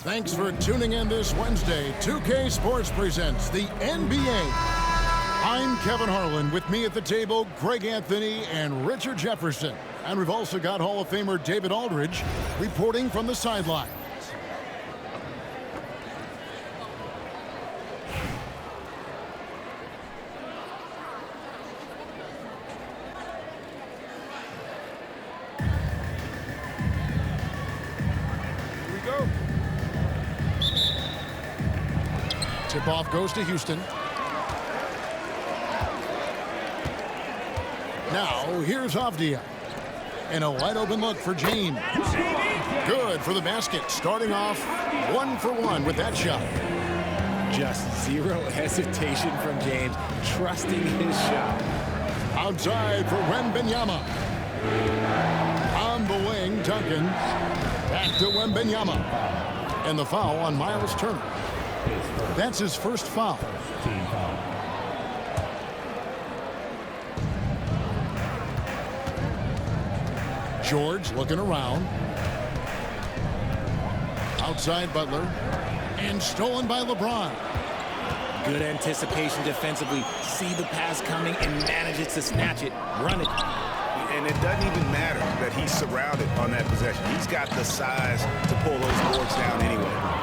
Thanks for tuning in this Wednesday. 2K Sports presents the NBA. I'm Kevin Harlan. With me at the table, Greg Anthony and Richard Jefferson. And we've also got Hall of Famer David Aldridge reporting from the sideline. Tip-off goes to Houston. Now, here's Avdia. And a wide-open look for James. Good for the basket. Starting off 1 for 1 with that shot. Just zero hesitation from James, trusting his shot. Outside for Wembanyama. On the wing, Duncan. Back to Wembanyama. And the foul on Miles Turner. That's his first foul. George looking around. Outside Butler. And stolen by LeBron. Good anticipation defensively. See the pass coming and manages to snatch it. Run it. And it doesn't even matter that he's surrounded on that possession. He's got the size to pull those boards down anyway.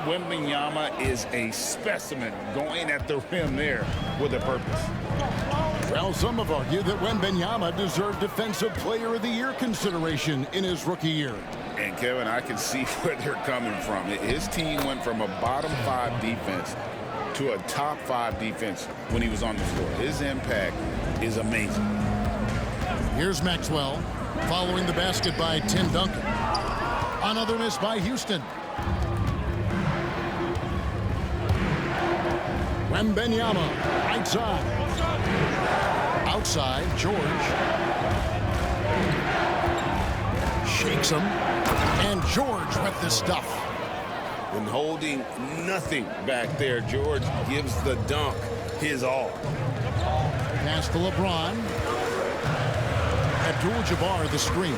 Wembanyama is a specimen going at the rim there with a purpose. Well, some have argued that Wembanyama deserved Defensive Player of the Year consideration in his rookie year. And, Kevin, I can see where they're coming from. His team went from a bottom 5 defense to a top 5 defense when he was on the floor. His impact is amazing. Here's Maxwell following the basket by Tim Duncan. Another miss by Houston. Wembanyama, right side. Outside, George. Shakes him. And George with the stuff. And holding nothing back there, George gives the dunk his all. Pass to LeBron. Abdul-Jabbar the screen.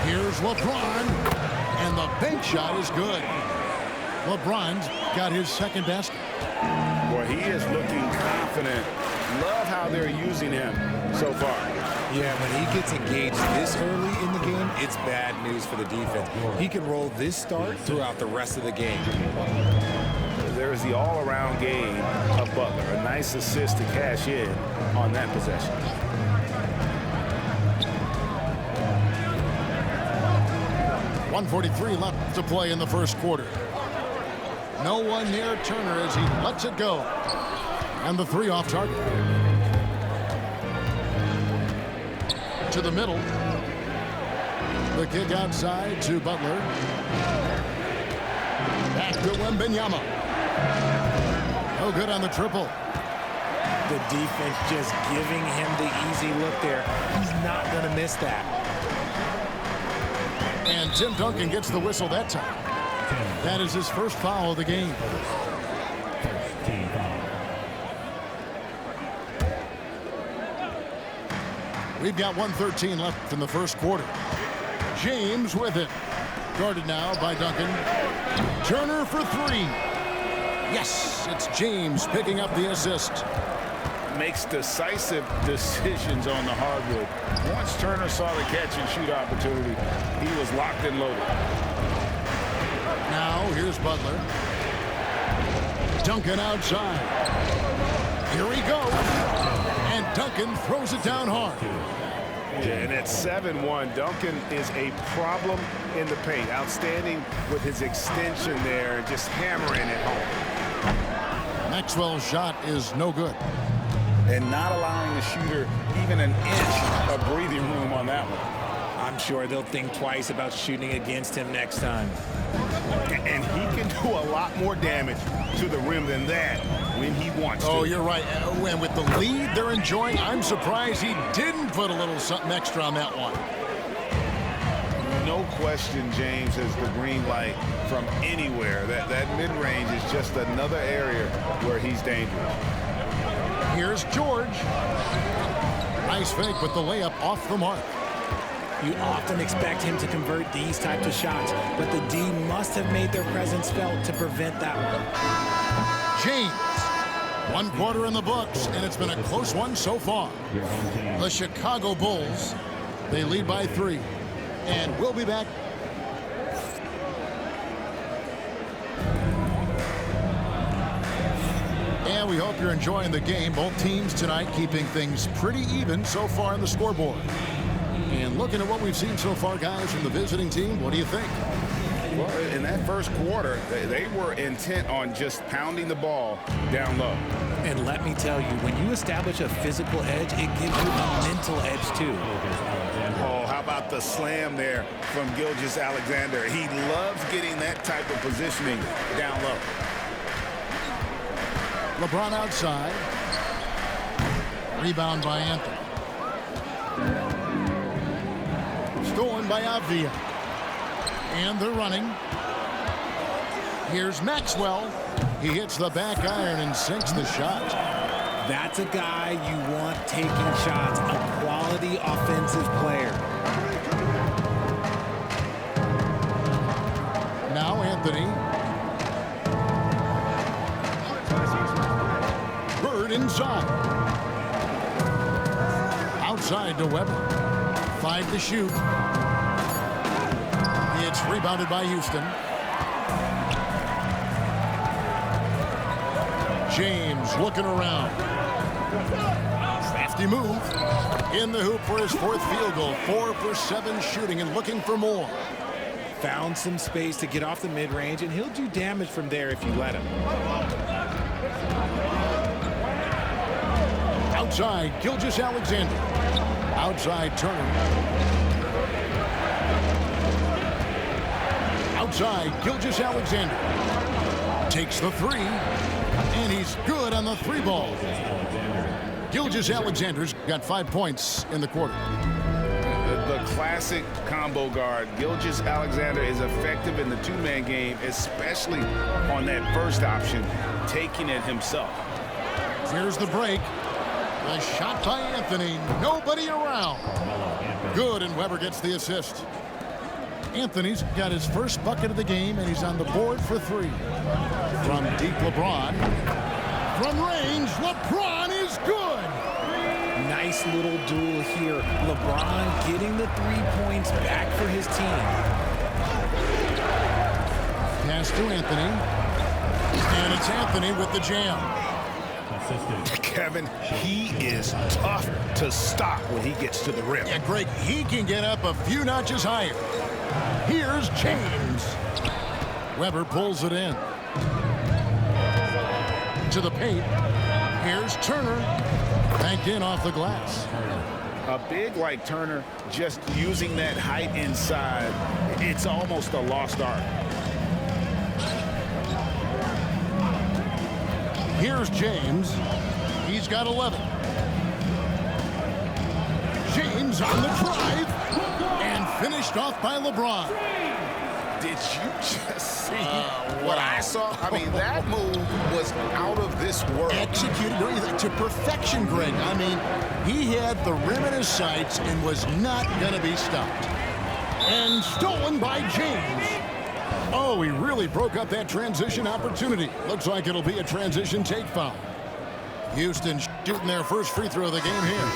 Here's LeBron. And the bank shot is good. LeBron's got his second basket. Boy, he is looking confident. Love how they're using him so far. Yeah, when he gets engaged this early in the game, it's bad news for the defense. He can roll this start throughout the rest of the game. There's the all-around game of Butler. A nice assist to cash in on that possession. .143 left to play in the first quarter. No one near Turner as he lets it go. And the three off target. To the middle. The kick outside to Butler. Back to Wembanyama. No good on the triple. The defense just giving him the easy look there. He's not going to miss that. And Tim Duncan gets the whistle that time. That is his first foul of the game. We've got 1:13 left in the first quarter. James with it. Guarded now by Duncan. Turner for three. Yes, it's James picking up the assist. Makes decisive decisions on the hardwood. Once Turner saw the catch and shoot opportunity, he was locked and loaded. Now here's Butler. Duncan outside. Here he goes. And Duncan throws it down hard. Yeah, and at 7-1, Duncan is a problem in the paint. Outstanding with his extension there and just hammering it home. Maxwell's shot is no good. And not allowing the shooter even an inch of breathing room on that one. I'm sure they'll think twice about shooting against him next time. And he can do a lot more damage to the rim than that when he wants to. Oh, you're right. And with the lead they're enjoying, I'm surprised he didn't put a little something extra on that one. No question, James has the green light from anywhere. That mid-range is just another area where he's dangerous. Here's George. Nice fake, but the layup off the mark. You often expect him to convert these types of shots, but the D must have made their presence felt to prevent that one. James, 1 quarter in the books, and it's been a close one so far. The Chicago Bulls, they lead by 3. And we'll be back. And we hope you're enjoying the game. Both teams tonight keeping things pretty even so far on the scoreboard. And looking at what we've seen so far, guys, from the visiting team, what do you think? Well, in that first quarter, they were intent on just pounding the ball down low. And let me tell you, when you establish a physical edge, it gives you a mental edge, too. Oh, how about the slam there from Gilgeous-Alexander? He loves getting that type of positioning down low. LeBron outside. Rebound by Anthony. Stolen by Avdia. And they're running. Here's Maxwell. He hits the back iron and sinks the shot. That's a guy you want taking shots, a quality offensive player. Now Anthony. Bird inside. Outside to Weber. 5 to shoot. It's rebounded by Houston. James looking around. Crafty move. In the hoop for his 4th field goal. 4 for 7 shooting and looking for more. Found some space to get off the mid-range, and he'll do damage from there if you let him. Outside, Gilgeous-Alexander. Outside, Turner. Outside, Gilgeous-Alexander. Takes the 3. And he's good on the 3 ball. Gilgeous-Alexander's got 5 points in the quarter. The classic combo guard. Gilgeous-Alexander is effective in the 2-man game, especially on that first option, taking it himself. Here's the break. The shot by Anthony. Nobody around. Good, and Weber gets the assist. Anthony's got his first bucket of the game, and he's on the board for 3. From deep, LeBron. From range, LeBron is good. Nice little duel here. LeBron getting the 3 points back for his team. Pass to Anthony. And it's Anthony with the jam. Kevin, he is tough to stop when he gets to the rim. Yeah, Greg, he can get up a few notches higher. Here's James. Weber pulls it in. To the paint. Here's Turner. Banked in off the glass. A big like Turner, just using that height inside, it's almost a lost art. Here's James. He's got 11. James on the drive. And finished off by LeBron. Did you just see what I saw? I mean, that move was out of this world. Executed, don't you think, to perfection, Greg. I mean, he had the rim in his sights and was not going to be stopped. And stolen by James. Oh, he really broke up that transition opportunity. Looks like it'll be a transition take foul. Houston shooting their first free throw of the game here.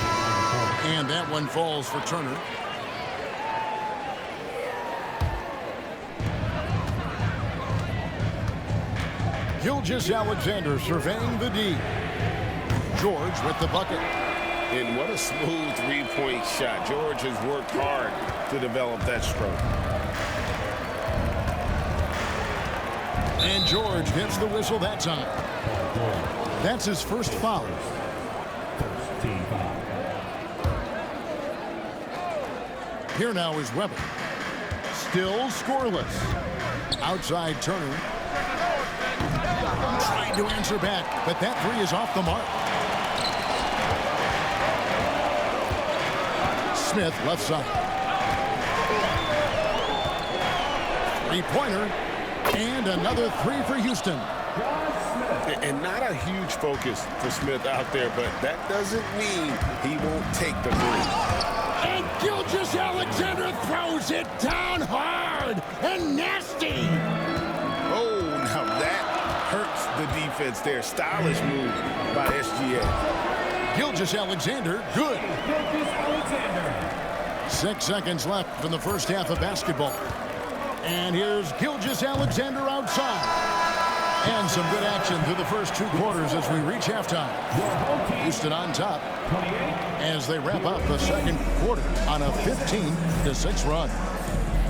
And that one falls for Turner. Gilgeous-Alexander surveying the D. George with the bucket. And what a smooth three-point shot. George has worked hard to develop that stroke. And George gets the whistle that time. That's his first foul. Here now is Weber. Still scoreless. Outside Turner. Trying to answer back, but that 3 is off the mark. Smith left side. 3-pointer. And another 3 for Houston. And not a huge focus for Smith out there, but that doesn't mean he won't take the 3. And Gilgeous-Alexander throws it down hard and nasty. Oh, now that hurts the defense there. Stylish move by SGA. Gilgeous-Alexander, good. 6 seconds left from the first half of basketball. And here's Gilgeous-Alexander outside. And some good action through the first 2 quarters as we reach halftime. Houston on top as they wrap up the second quarter on a 15-6 run.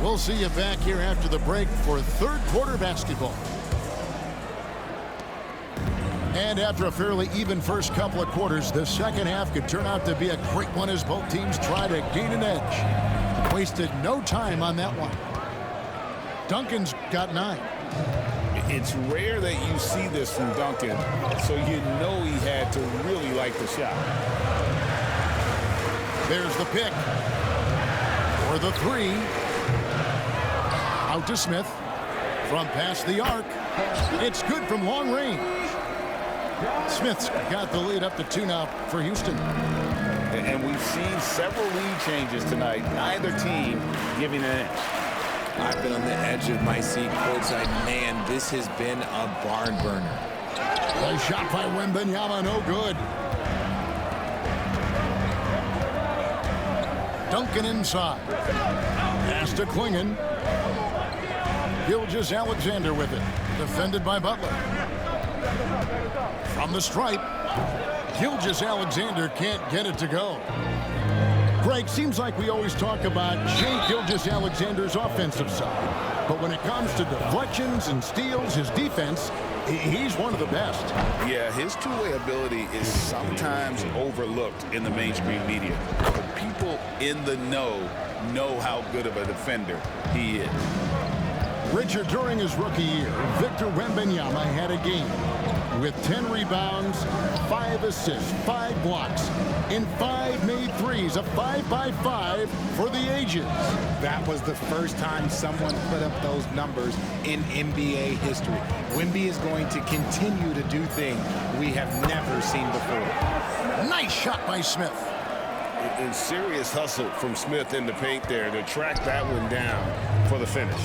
We'll see you back here after the break for third quarter basketball. And after a fairly even first couple of quarters, the second half could turn out to be a great one as both teams try to gain an edge. Wasted no time on that one. Duncan's got 9. It's rare that you see this from Duncan, so you know he had to really like the shot. There's the pick. For the 3. Out to Smith. From past the arc. It's good from long range. Smith's got the lead up to 2 now for Houston. And we've seen several lead changes tonight. Neither team giving an inch. I've been on the edge of my seat courtside. Man, this has been a barn burner. The shot by Wembanyama, no good. Duncan inside. Pass to Klingon. Gilgeous-Alexander with it. Defended by Butler. From the stripe. Gilgeous-Alexander can't get it to go. Greg, seems like we always talk about Shai Gilgeous-Alexander's offensive side. But when it comes to deflections and steals, his defense, he's one of the best. Yeah, his two-way ability is sometimes overlooked in the mainstream media. But people in the know how good of a defender he is. Richard, during his rookie year, Victor Wembanyama had a game with 10 rebounds, 5 assists, 5 blocks, and 5 made threes, a 5-by-5 for the ages. That was the first time someone put up those numbers in NBA history. Wemby is going to continue to do things we have never seen before. Nice shot by Smith. And serious hustle from Smith in the paint there to track that one down for the finish.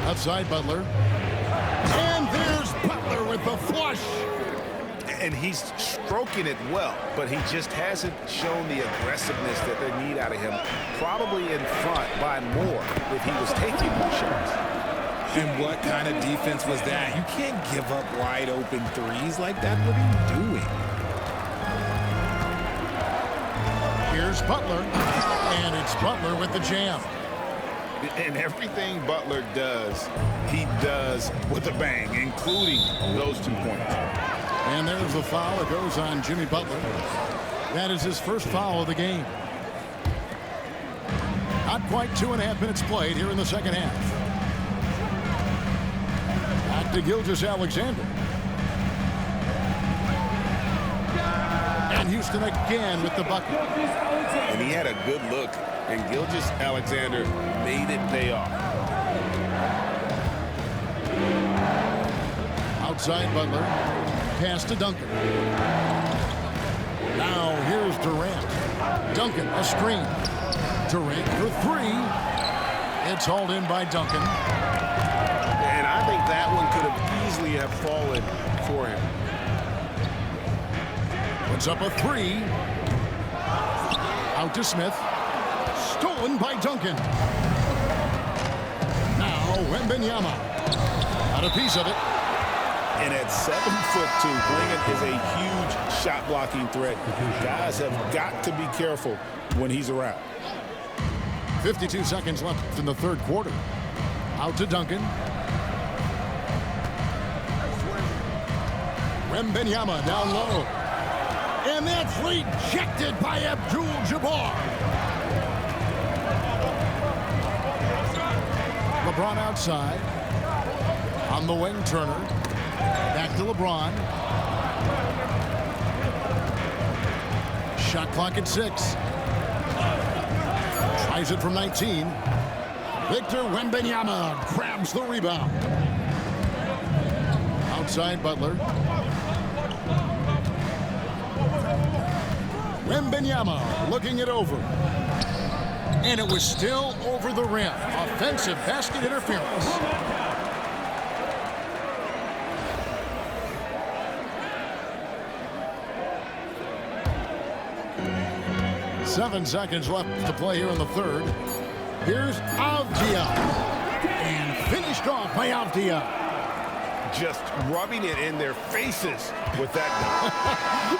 Outside Butler. And there's Butler with the flush. And he's stroking it well, but he just hasn't shown the aggressiveness that they need out of him. Probably in front by more if he was taking more shots. And what kind of defense was that? You can't give up wide open threes like that. What are you doing? Here's Butler. And it's Butler with the jam. And everything Butler does, he does with a bang, including those 2 points. And there's the foul. It goes on Jimmy Butler. That is his first foul of the game. Not quite 2.5 minutes played here in the second half. Back to Gilgeous-Alexander. And Houston again with the bucket. And he had a good look, and Gilgeous-Alexander made it pay off. Outside Butler. Pass to Duncan. Now here's Durant. Duncan, a screen. Durant for 3. It's hauled in by Duncan. And I think that one could have easily have fallen for him. Puts up a 3. Out to Smith. Stolen by Duncan. Now Wembanyama. Got a piece of it. And at 7'2", Klingon is a huge shot-blocking threat. Guys have got to be careful when he's around. 52 seconds left in the third quarter. Out to Duncan. Wembanyama down low. And that's rejected by Abdul-Jabbar. LeBron outside. On the wing, Turner. Back to LeBron. Shot clock at 6. Tries it from 19. Victor Wembanyama grabs the rebound. Outside Butler. Wembanyama looking it over. And it was still over the rim. Offensive basket interference. Seven seconds left to play here in the third. Here's Avdia. And finished off by Avdia. Just rubbing it in their faces with that.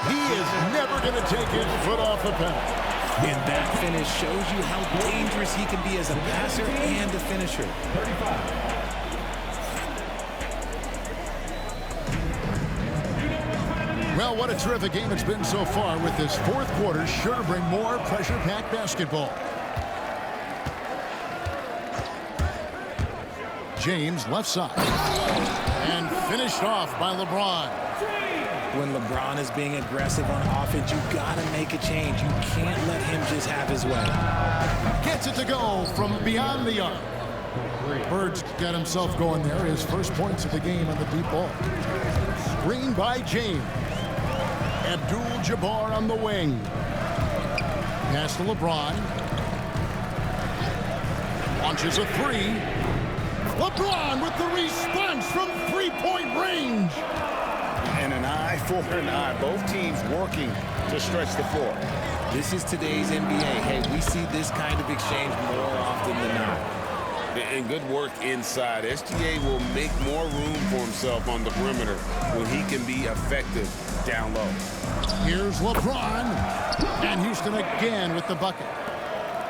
He is never going to take his foot off the pedal. And that finish shows you how dangerous he can be as a passer and a finisher. Well, what a terrific game it's been so far, with this fourth quarter sure to bring more pressure-packed basketball. James left side. And finished off by LeBron. When LeBron is being aggressive on offense, you got to make a change. You can't let him just have his way. Gets it to go from beyond the arc. Bird's got himself going there. His first points of the game on the deep ball. Screen by James. Abdul-Jabbar on the wing. Pass to LeBron. Launches a three. LeBron with the response from three-point range. And an eye for an eye. Both teams working to stretch the floor. This is today's NBA. Hey, we see this kind of exchange more often than not. And good work inside. SGA will make more room for himself on the perimeter when he can be effective down low. Here's LeBron. And Houston again with the bucket.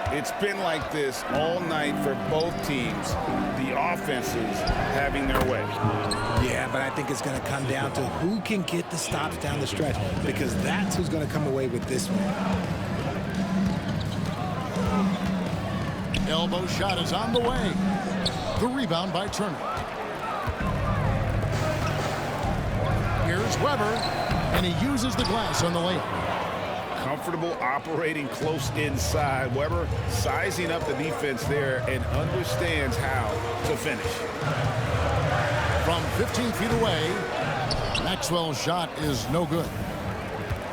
It's been like this all night for both teams. The offenses having their way. Yeah, but I think it's going to come down to who can get the stops down the stretch, because that's who's going to come away with this one. Elbow shot is on the way. The rebound by Turner. Here's Weber, and he uses the glass on the layup. Comfortable operating close inside. Weber sizing up the defense there and understands how to finish. From 15 feet away, Maxwell's shot is no good.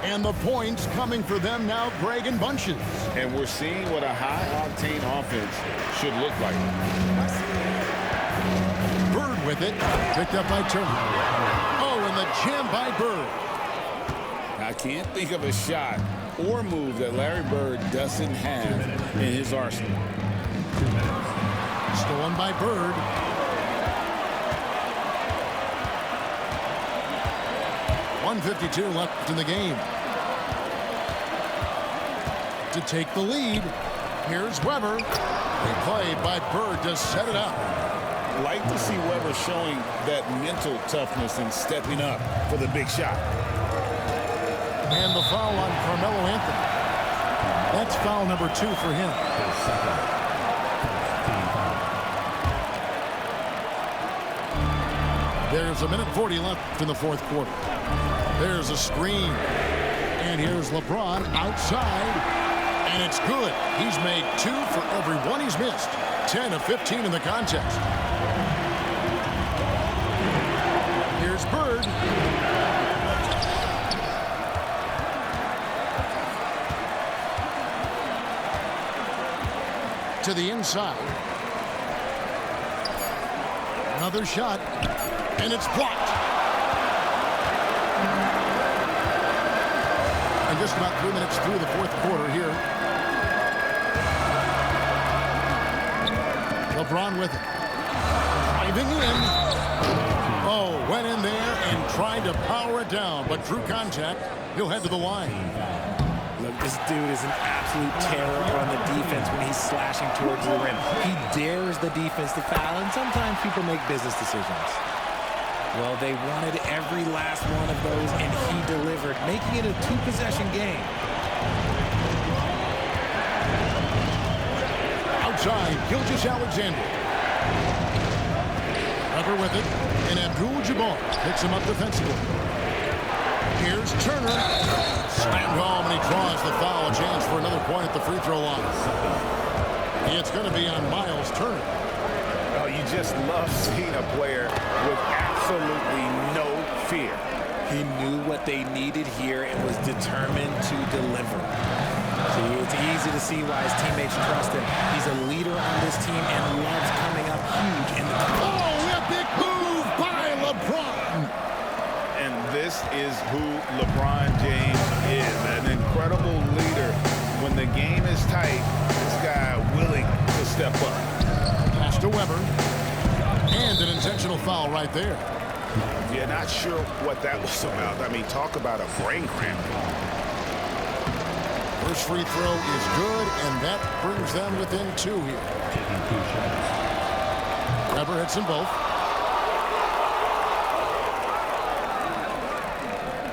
And the points coming for them now, Greg, in bunches. And we're seeing what a high-octane offense should look like. Bird with it. Picked up by Turner. Oh, and the jam by Bird. I can't think of a shot or move that Larry Bird doesn't have in his arsenal. Stolen by Bird. .152 left in the game. To take the lead, here's Weber. Replayed by Bird to set it up. Like to see Weber showing that mental toughness and stepping up for the big shot. And the foul on Carmelo Anthony. That's foul number 2 for him. There's a minute 40 left in the fourth quarter. There's a screen. And here's LeBron outside. And it's good. He's made 2 for every one he's missed. 10 of 15 in the contest. Here's Bird. To the inside. Another shot. And it's blocked. And just about 3 minutes through the fourth quarter here. LeBron with it. Driving in. Oh, went in there and tried to power it down, but drew contact. He'll head to the line. Look, this dude is an absolute terror on the defense when he's slashing towards the rim. He dares the defense to foul, and sometimes people make business decisions. Well, they wanted every last one of those, and he delivered, making it a 2-possession game. Outside, Gilgeous-Alexander. Weber with it, and Abdul-Jabbar picks him up defensively. Here's Turner. Slammed home, and he draws the foul. A chance for another point at the free throw line. It's going to be on Miles Turner. Oh, you just love seeing a player with absolutely no fear. He knew what they needed here and was determined to deliver. see why his teammates trust him. He's a leader on this team and loves coming up huge in the clutch. Oh, epic move by LeBron. And this is who LeBron James is, an incredible leader. When the game is tight, this guy willing to step up. Pass to Weber. And an intentional foul right there. Yeah, not sure what that was about. I mean, talk about a brain cramp. First free throw is good, and that brings them within 2 here. Weber hits them both.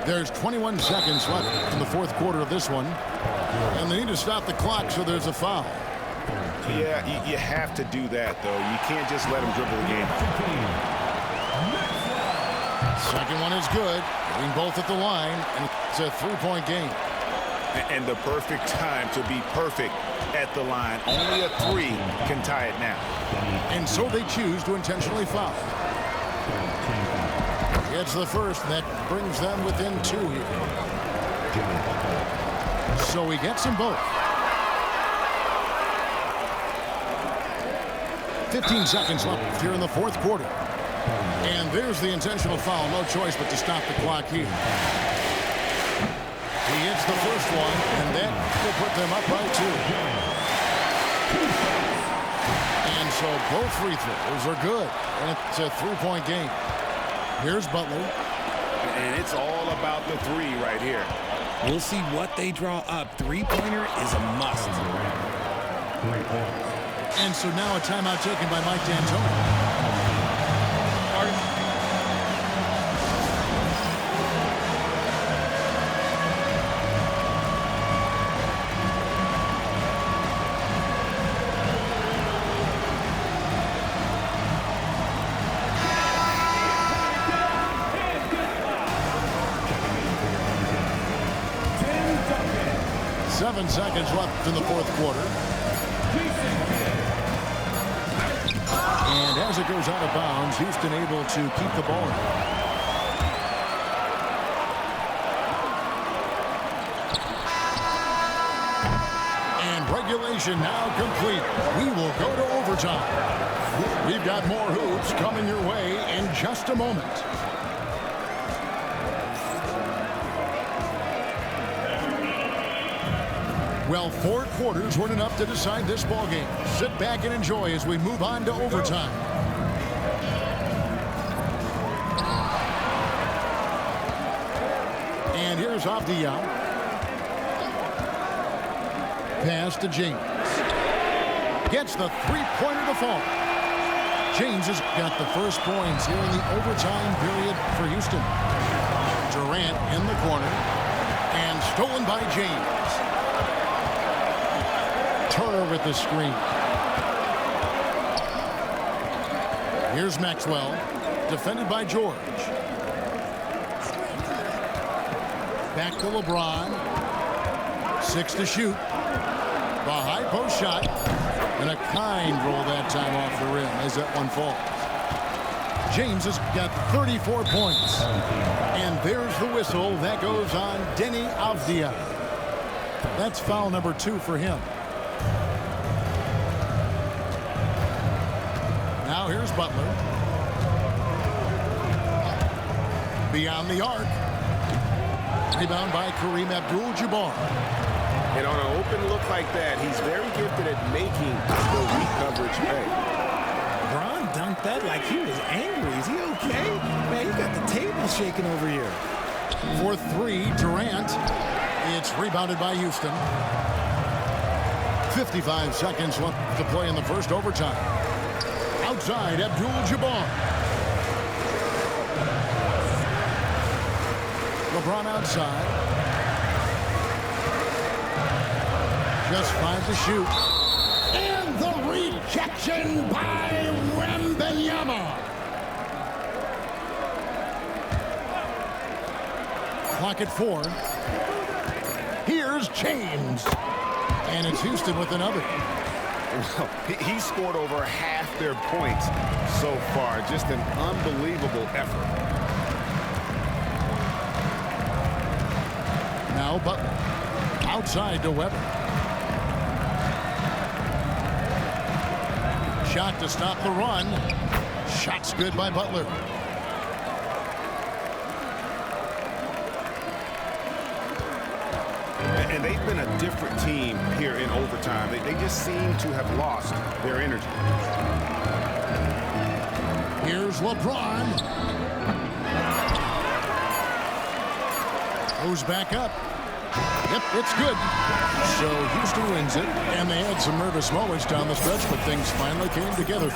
There's 21 seconds left in the fourth quarter of this one. And they need to stop the clock, so there's a foul. Yeah, you have to do that, though. You can't just let him dribble the game. Second one is good. Getting both at the line, and it's a three-point game. And the perfect time to be perfect at the line. Only a three can tie it now. And so they choose to intentionally foul. It's the first. That brings them within 2 here. So he gets them both. 15 seconds left here in the fourth quarter. And there's the intentional foul. No choice but to stop the clock here. He hits the first one, and that will put them up by 2. And so both free throws are good. And it's a three-point game. Here's Butler. And it's all about the three right here. We'll see what they draw up. Three-pointer is a must. And so now a timeout taken by Mike D'Antoni. 7 seconds left in the fourth quarter. And as it goes out of bounds, Houston able to keep the ball. And regulation now complete. We will go to overtime. We've got more hoops coming your way in just a moment. Well, 4 quarters weren't enough to decide this ball game. Sit back and enjoy as we move on to overtime. And here's Avdia. Pass to James. Gets the three-pointer to fall. James has got the first points here in the overtime period for Houston. Durant in the corner. And stolen by James. Turner with the screen. Here's Maxwell, defended by George. Back to LeBron. 6 to shoot. The high post shot. And a kind roll that time off the rim as that one falls. James has got 34 points. And there's the whistle. That goes on Denny Avdia. That's foul number 2 for him. Now here's Butler. Beyond the arc. Rebound by Kareem Abdul-Jabbar. And on an open look like that, he's very gifted at making the weak coverage pay. Bron dunked that like he was angry. Is he okay? Man, you got the table shaking over here. For 3, Durant. It's rebounded by Houston. 55 seconds left to play in the first overtime. Outside, Abdul-Jabbar. LeBron outside. Just 5 to shoot. And the rejection by Wembanyama. Clock at 4. Here's James. And it's Houston with another. Well, he scored over half their points so far. Just an unbelievable effort. Now Butler. Outside to Weber. shot to stop the run. Shot's good by Butler. And they've been a different team here in overtime. They just seem to have lost their energy. Here's LeBron. Goes back up. Yep, it's good. So Houston wins it, and they had some nervous moments down the stretch, but things finally came together.